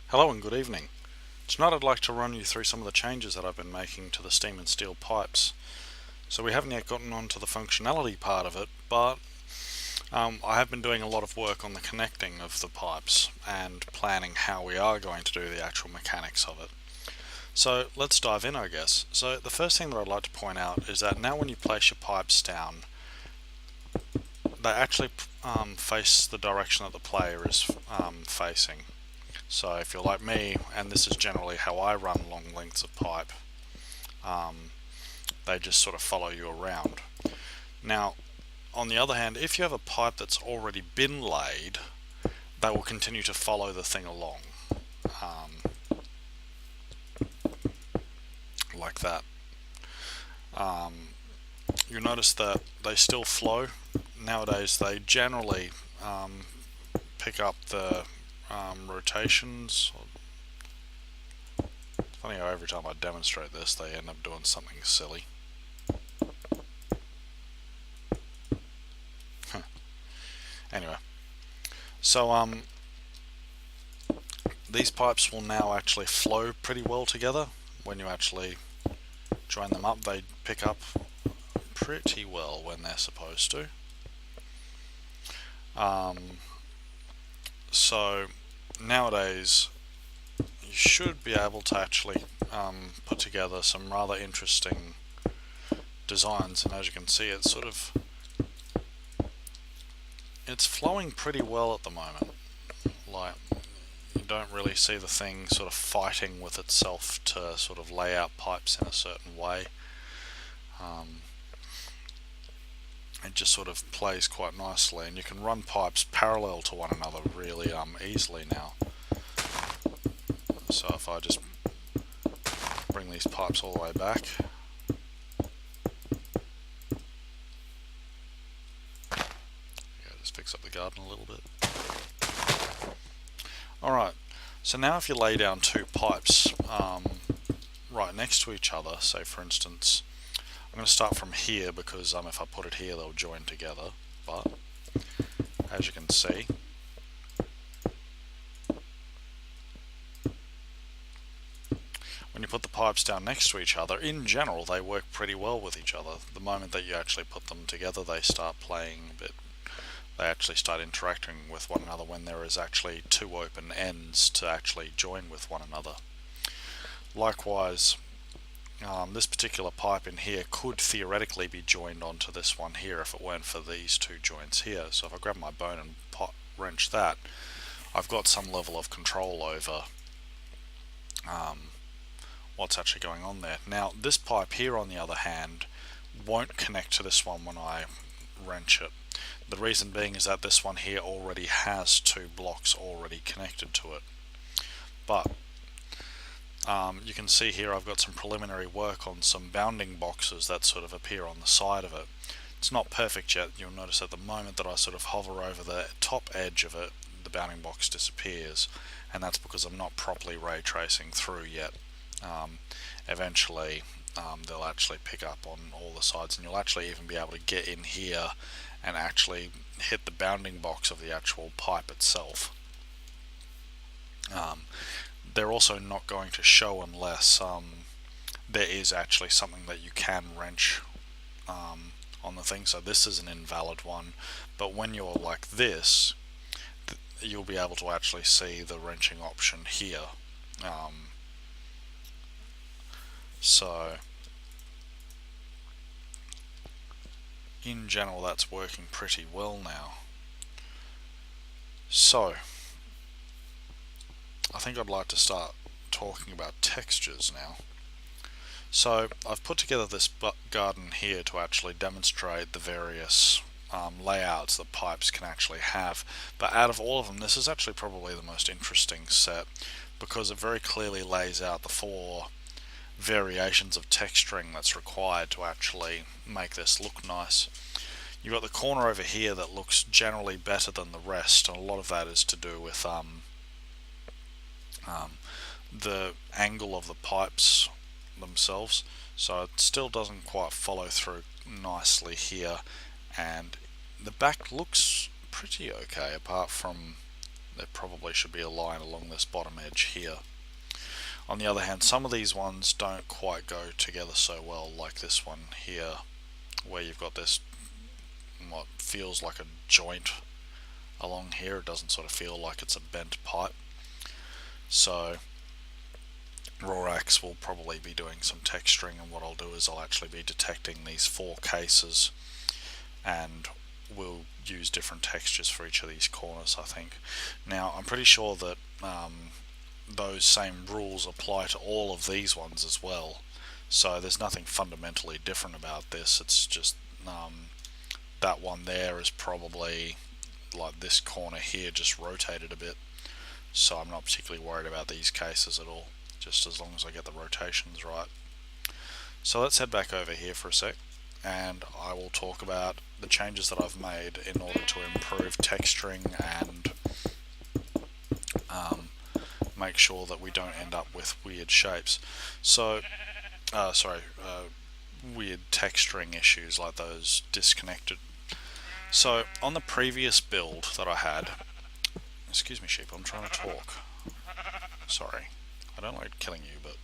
Hello and good evening. Tonight I'd like to run you through some of the changes that I've been making to the SteamNSteel pipes. So we haven't yet gotten onto the functionality part of it, but I have been doing a lot of work on the connecting of the pipes and planning how we are going to do the actual mechanics of it. So let's dive in, I guess. So the first thing that I'd like to point out is that now when you place your pipes down, they actually face the direction that the player is facing. So if you're like me, and this is generally how I run long lengths of pipe, they just sort of follow you around. Now, on the other hand, if you have a pipe that's already been laid, they will continue to follow the thing along, like that. You'll notice that they still flow. Nowadays, they generally pick up the rotations. It's funny how every time I demonstrate this, they end up doing something silly. Anyway, so these pipes will now actually flow pretty well together. When you actually join them up, they pick up pretty well when they're supposed to. So nowadays you should be able to actually put together some rather interesting designs, and as you can see, it's flowing pretty well at the moment. Like, you don't really see the thing sort of fighting with itself to sort of lay out pipes in a certain way. It just sort of plays quite nicely, and you can run pipes parallel to one another really easily now. So if I just bring these pipes all the way back, just fix up the garden a little bit. Alright, so now if you lay down two pipes right next to each other, say for instance, I'm going to start from here because if I put it here they'll join together, but as you can see, when you put the pipes down next to each other, in general they work pretty well with each other. The moment that you actually put them together, they start playing a bit. They actually start interacting with one another when there is actually two open ends to actually join with one another. Likewise, this particular pipe in here could theoretically be joined onto this one here if it weren't for these two joints here. So if I grab my bone and wrench that, I've got some level of control over what's actually going on there. Now this pipe here, on the other hand, won't connect to this one when I wrench it. The reason being is that this one here already has two blocks already connected to it. But you can see here I've got some preliminary work on some bounding boxes that sort of appear on the side of it. It's not perfect yet. You'll notice at the moment that I sort of hover over the top edge of it, the bounding box disappears, and that's because I'm not properly ray tracing through yet. Eventually they'll actually pick up on all the sides, and you'll actually even be able to get in here and actually hit the bounding box of the actual pipe itself. They're also not going to show unless there is actually something that you can wrench on the thing. So this is an invalid one, but when you're like this, you'll be able to actually see the wrenching option here. So in general that's working pretty well now. So I think I'd like to start talking about textures now. So I've put together this garden here to actually demonstrate the various layouts that pipes can actually have, but out of all of them this is actually probably the most interesting set because it very clearly lays out the four variations of texturing that's required to actually make this look nice. You've got the corner over here that looks generally better than the rest, and a lot of that is to do with the angle of the pipes themselves, so it still doesn't quite follow through nicely here, and the back looks pretty okay apart from there probably should be a line along this bottom edge here. On the other hand, some of these ones don't quite go together so well, like this one here, where you've got this what feels like a joint along here. It doesn't sort of feel like it's a bent pipe. So Rorax will probably be doing some texturing, and what I'll do is I'll actually be detecting these 4 cases, and we'll use different textures for each of these corners, I think. Now I'm pretty sure that those same rules apply to all of these ones as well, so there's nothing fundamentally different about this. It's just that one there is probably like this corner here just rotated a bit, so I'm not particularly worried about these cases at all, just as long as I get the rotations right. So let's head back over here for a sec, and I will talk about the changes that I've made in order to improve texturing and make sure that we don't end up with weird shapes. So, weird texturing issues like those disconnected. So on the previous build that I had, excuse me sheep, I'm trying to talk. Sorry, I don't like killing you, but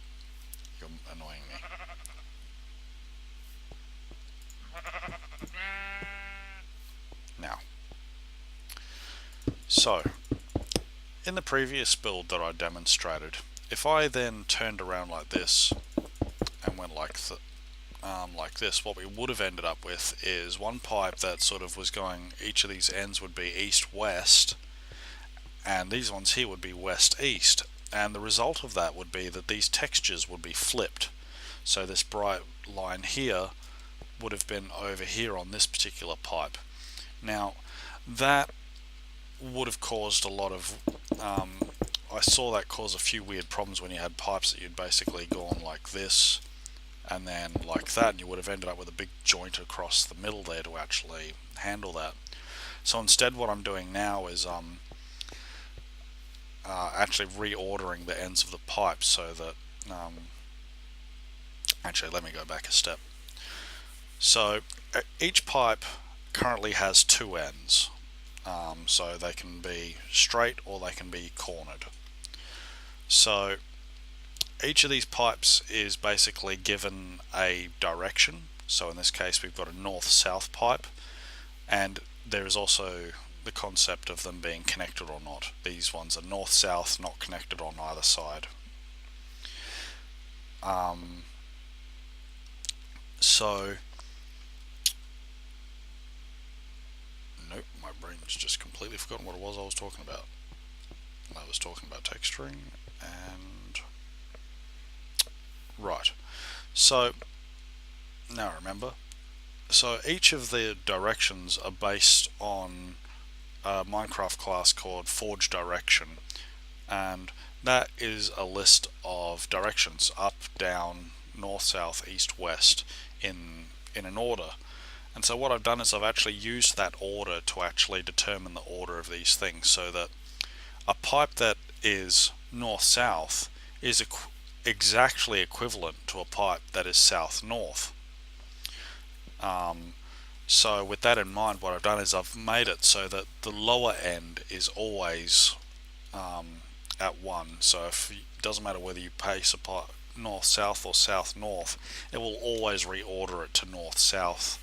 you're annoying me. Now, so in the previous build that I demonstrated, if I then turned around like this and went like this, what we would have ended up with is one pipe that sort of was going, each of these ends would be east-west, and these ones here would be west-east, and the result of that would be that these textures would be flipped. So this bright line here would have been over here on this particular pipe. Now that would have caused a lot of I saw that cause a few weird problems when you had pipes that you'd basically gone like this and then like that, and you would have ended up with a big joint across the middle there to actually handle that. So instead what I'm doing now is actually reordering the ends of the pipe so that actually let me go back a step. So each pipe currently has 2 ends, so they can be straight or they can be cornered. So each of these pipes is basically given a direction. So in this case we've got a north-south pipe, and there is also the concept of them being connected or not. These ones are north-south, not connected on either side. So nope, my brain's just completely forgotten what it was I was talking about. I was talking about texturing and right. So now I remember. So each of the directions are based on a Minecraft class called Forge Direction, and that is a list of directions: up, down, north, south, east, west, in an order. And so what I've done is I've actually used that order to actually determine the order of these things, so that a pipe that is north-south is exactly equivalent to a pipe that is south-north. So with that in mind, what I've done is I've made it so that the lower end is always at 1. So it doesn't matter whether you place a pipe north-south or south-north, it will always reorder it to north-south.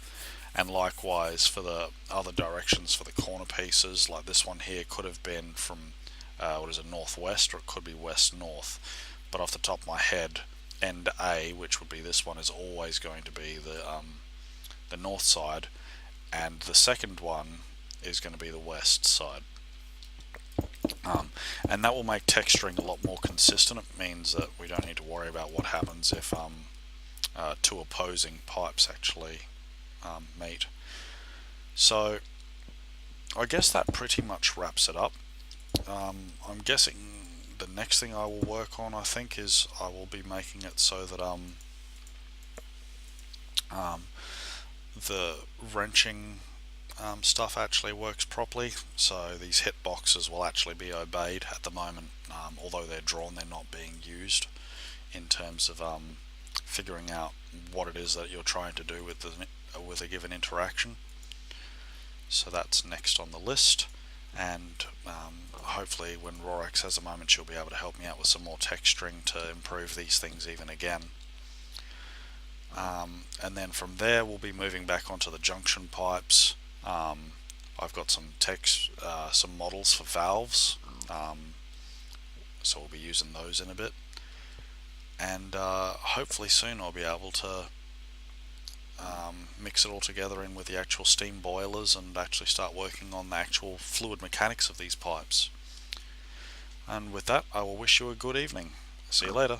And likewise for the other directions for the corner pieces, like this one here could have been from northwest, or it could be west-north. But off the top of my head, end A, which would be this one, is always going to be the north side, and the second one is going to be the west side. And that will make texturing a lot more consistent. It means that we don't need to worry about what happens if 2 opposing pipes actually meet. So I guess that pretty much wraps it up. I'm guessing the next thing I will work on, I think, is I will be making it so that the wrenching stuff actually works properly, so these hitboxes will actually be obeyed. At the moment, although they're drawn, they're not being used in terms of figuring out what it is that you're trying to do with a given interaction. So that's next on the list. and hopefully when Rorax has a moment she'll be able to help me out with some more texturing to improve these things even again. And then from there we'll be moving back onto the junction pipes. I've got some models for valves, so we'll be using those in a bit, and hopefully soon I'll be able to mix it all together in with the actual steam boilers and actually start working on the actual fluid mechanics of these pipes. And with that, I will wish you a good evening. See you later.